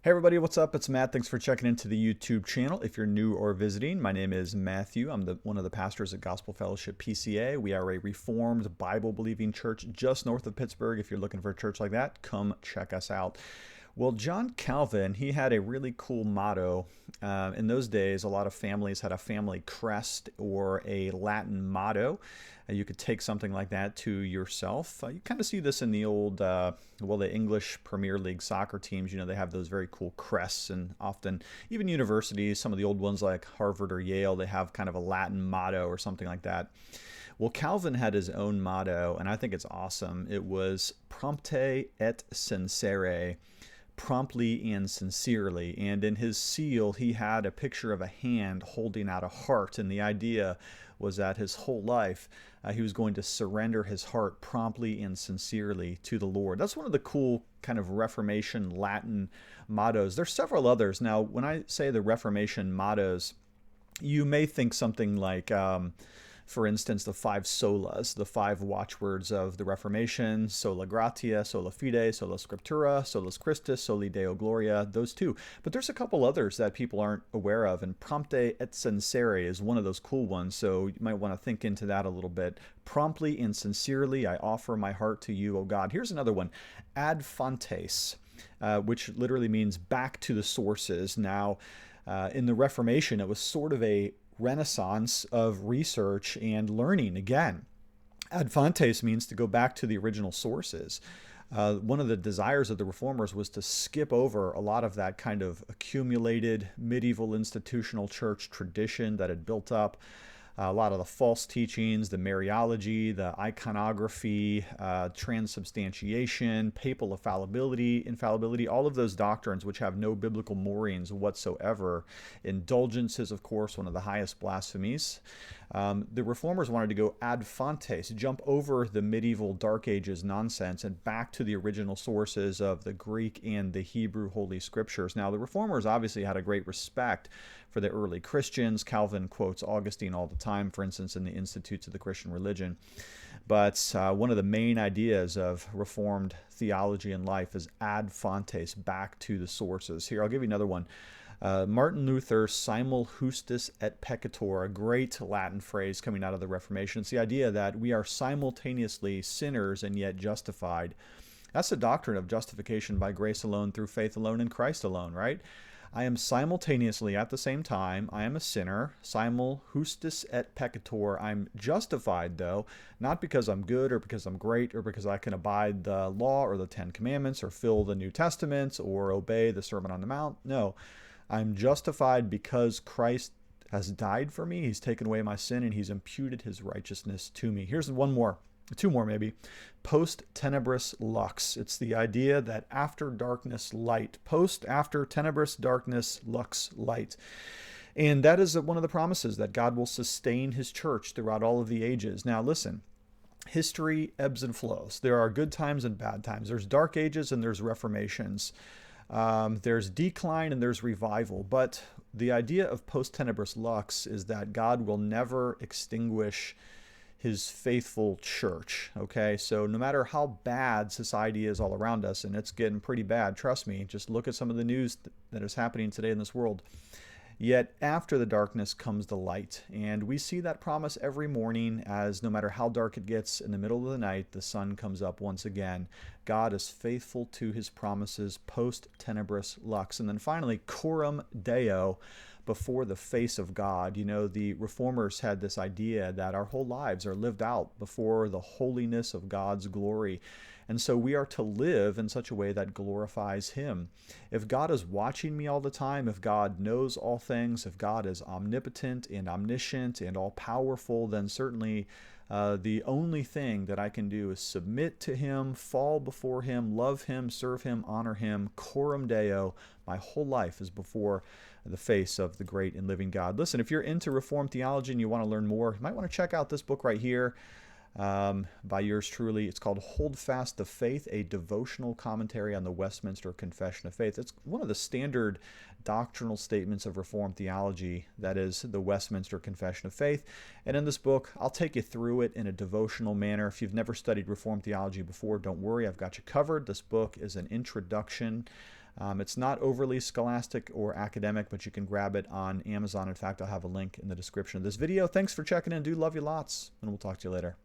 Hey everybody, what's up? It's Matt. Thanks for checking into the YouTube channel. If you're new or visiting, my name is Matthew. I'm one of the pastors at Gospel Fellowship PCA. We are a Reformed Bible-believing church just north of Pittsburgh. If you're looking for a church like that, come check us out. Well, John Calvin, he had a really cool motto. In those days, a lot of families had a family crest or a Latin motto. You could take something like that to yourself. You kind of see this in the old, the English Premier League soccer teams. You know, they have those very cool crests, and often even universities, some of the old ones like Harvard or Yale, they have kind of a Latin motto or something like that. Well, Calvin had his own motto, and I think it's awesome. It was Prompte et sincere, promptly and sincerely. And in his seal, he had a picture of a hand holding out a heart. And the idea was that his whole life, he was going to surrender his heart promptly and sincerely to the Lord. That's one of the cool kind of Reformation Latin mottos. There's several others. Now, when I say the Reformation mottos, you may think something like, for instance, the five solas, the five watchwords of the Reformation: sola gratia, sola fide, sola scriptura, solus Christus, soli Deo gloria, those two. But there's a couple others that people aren't aware of, and prompte et sincere is one of those cool ones, so you might want to think into that a little bit. Promptly and sincerely, I offer my heart to you, O God. Here's another one, ad fontes, which literally means back to the sources. Now, in the Reformation, it was sort of a renaissance of research and learning again. Ad fontes means to go back to the original sources. One of the desires of the reformers was to skip over a lot of that kind of accumulated medieval institutional church tradition that had built up. A lot of the false teachings, the Mariology, the iconography, transubstantiation, papal infallibility, all of those doctrines which have no biblical moorings whatsoever. Indulgences, of course, one of the highest blasphemies. The reformers wanted to go ad fontes, jump over the medieval Dark Ages nonsense and back to the original sources of the Greek and the Hebrew Holy Scriptures. Now, the reformers obviously had a great respect for the early Christians. Calvin quotes Augustine all the time, for instance, in the Institutes of the Christian Religion. But one of the main ideas of Reformed theology and life is ad fontes, back to the sources. Here, I'll give you another one. Martin Luther, Simul justus et peccator, a great Latin phrase coming out of the Reformation. It's the idea that we are simultaneously sinners and yet justified. That's the doctrine of justification by grace alone, through faith alone, in Christ alone, right? I am simultaneously, at the same time, I am a sinner, simul justus et peccator. I'm justified, though, not because I'm good or because I'm great or because I can abide the law or the Ten Commandments or fill the New Testament or obey the Sermon on the Mount. No, I'm justified because Christ has died for me. He's taken away my sin and he's imputed his righteousness to me. Here's one more. Two more maybe. Post tenebras lux. It's the idea that after darkness, light. After tenebras, darkness, lux, light. And that is one of the promises, that God will sustain his church throughout all of the ages. Now listen, history ebbs and flows. There are good times and bad times. There's dark ages and there's reformations. There's decline and there's revival. But the idea of post tenebras lux is that God will never extinguish his faithful church. Okay, so no matter how bad society is all around us, and it's getting pretty bad, trust me, just look at some of the news that is happening today in this world. Yet after the darkness comes the light. And we see that promise every morning, as no matter how dark it gets, in the middle of the night, the sun comes up once again. God is faithful to his promises, post tenebras lux. And then finally, Coram Deo, before the face of God. You know, the reformers had this idea that our whole lives are lived out before the holiness of God's glory. And so we are to live in such a way that glorifies him. If God is watching me all the time, if God knows all things, if God is omnipotent and omniscient and all-powerful, then certainly the only thing that I can do is submit to him, fall before him, love him, serve him, honor him. Coram Deo. My whole life is before the face of the great and living God. Listen, if you're into Reformed theology and you want to learn more, you might want to check out this book right here by yours truly. It's called Hold Fast the Faith, a devotional commentary on the Westminster Confession of Faith. It's one of the standard doctrinal statements of Reformed theology, that is the Westminster Confession of Faith. And in this book, I'll take you through it in a devotional manner. If you've never studied Reformed theology before, don't worry, I've got you covered. This book is an introduction It's not overly scholastic or academic, but you can grab it on Amazon. In fact, I'll have a link in the description of this video. Thanks for checking in. Do love you lots, and we'll talk to you later.